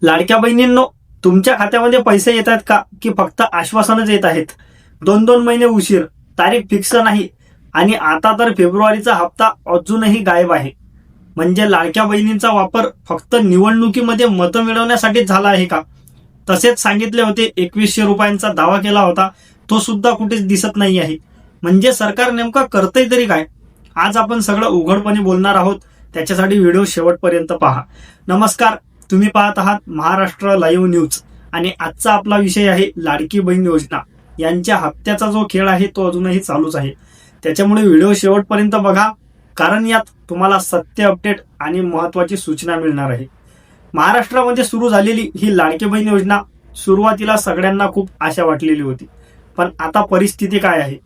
लाडक्या बहिणींनो, तुमच्या खात्यामध्ये पैसे येत आहेत का की फक्त आश्वासनच येत आहेत? 2-2 महिने उशीर, तारीख फिक्स नाही आणि आता तर फेब्रुवारीचा हप्ता अजूनही गायब आहे. म्हणजे लाडक्या बहिणींचा वापर फक्त निवडणुकीमध्ये मतं मिळवण्यासाठी झाला आहे का? तसेच सांगितले होते 2100 रुपयांचा दावा केला होता, तो सुद्धा कुठेच दिसत नाही आहे. म्हणजे सरकार नेमकं करतंय तरी काय? आज आपण सगळं उघडपणे बोलणार आहोत, त्याच्यासाठी व्हिडिओ शेवटपर्यंत पहा. नमस्कार, तुम्ही पाहत आहात महाराष्ट्र लाईव्ह न्यूज आणि आजचा आपला विषय आहे लाडकी बहीण योजना. यांच्या हप्त्याचा जो खेळ आहे तो अजूनही चालूच आहे. त्याच्यामुळे व्हिडिओ शेवटपर्यंत बघा, कारण यात तुम्हाला सत्य अपडेट आणि महत्त्वाची सूचना मिळणार आहे. महाराष्ट्रामध्ये सुरू झालेली ही लाडकी बहीण योजना सुरुवातीला सगळ्यांना खूप आशा वाटलेली होती, पण आता परिस्थिती काय आहे?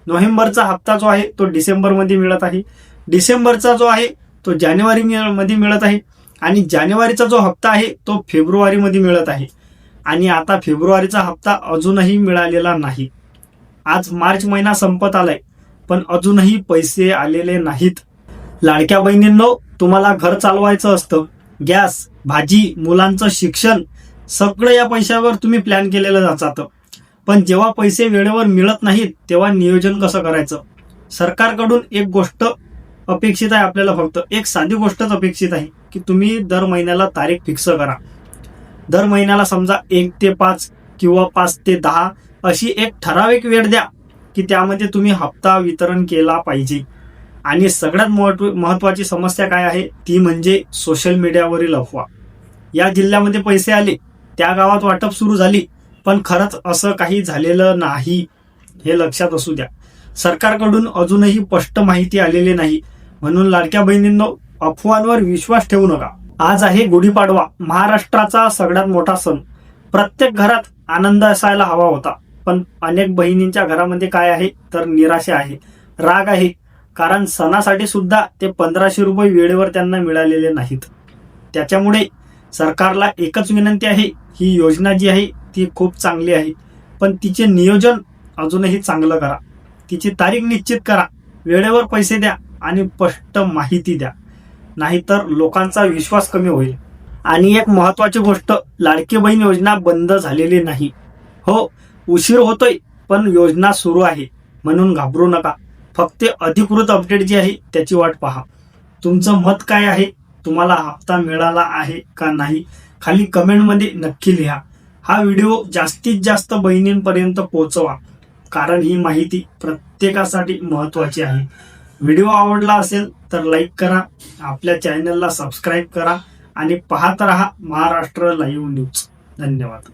नोव्हेंबरचा हप्ता जो आहे तो डिसेंबरमध्ये मिळत आहे, डिसेंबरचा जो आहे तो जानेवारी मध्ये मिळत आहे आणि जानेवारीचा जो हप्ता आहे तो फेब्रुवारीमध्ये मिळत आहे आणि आता फेब्रुवारीचा हप्ता अजूनही मिळालेला नाही. आज मार्च महिना संपत आलाय, पण अजूनही पैसे आलेले नाहीत. लाडक्या बहिणींनो, तुम्हाला घर चालवायचं असतं, गॅस, भाजी, मुलांचं शिक्षण सगळं या पैशावर तुम्ही प्लॅन केलेलं जातं. पण जेव्हा पैसे वेळेवर मिळत नाहीत तेव्हा नियोजन कसं करायचं? सरकारकडून एक गोष्ट अपेक्षित आहे आपल्याला, फक्त एक साधी गोष्टच अपेक्षित आहे की तुम्ही दर महिन्याला तारीख फिक्स करा. दर महिन्याला समजा 1 ते 5 किंवा 5 ते 10 अशी एक ठराविक वेळ द्या की त्यामध्ये तुम्ही हप्ता वितरण केला पाहिजे. आणि सगळ्यात महत्वाची समस्या काय आहे ती म्हणजे सोशल मीडियावरील अफवा. या जिल्ह्यामध्ये पैसे आले, त्या गावात वाटप सुरू झाली, पण खरंच असं काही झालेलं नाही, हे लक्षात असू द्या. सरकारकडून अजूनही स्पष्ट माहिती आलेली नाही, म्हणून लाडक्या बहिणींनो, अफवांवर विश्वास ठेवू नका. आज आहे गुढीपाडवा, महाराष्ट्राचा सगळ्यात मोठा सण. प्रत्येक घरात आनंद असायला हवा होता, पण अनेक बहिणींच्या घरामध्ये काय आहे तर निराशा आहे, राग आहे, कारण सणासाठी सुद्धा ते 1500 रुपये वेळेवर त्यांना मिळालेले नाहीत. त्याच्यामुळे सरकारला एकच विनंती आहे, ही योजना जी आहे ती खूप चांगली आहे, पण तिचे नियोजन अजूनही चांगलं करा. तिची तारीख निश्चित करा, वेळेवर पैसे द्या आणि स्पष्ट माहिती द्या, नाहीतर लोकांचा विश्वास कमी होईल. आणि एक महत्वाची गोष्ट, लाडकी बहीण योजना बंद झालेली नाही. हो, उशीर होतोय, पण योजना सुरू आहे, म्हणून घाबरू नका. फक्त अधिकृत अपडेट जी आहे त्याची वाट पहा. तुमचं मत काय आहे? तुम्हाला हप्ता मिळाला आहे का नाही? खाली कमेंटमध्ये नक्की लिहा. हा व्हिडिओ जास्तीत जास्त बहिणींपर्यंत पोहोचवा, कारण ही माहिती प्रत्येकासाठी महत्वाची आहे. व्हिडिओ आवडला असेल तर लाईक करा, आपल्या चॅनलला सबस्क्राईब करा आणि पाहत रहा महाराष्ट्र लाईव्ह न्यूज. धन्यवाद.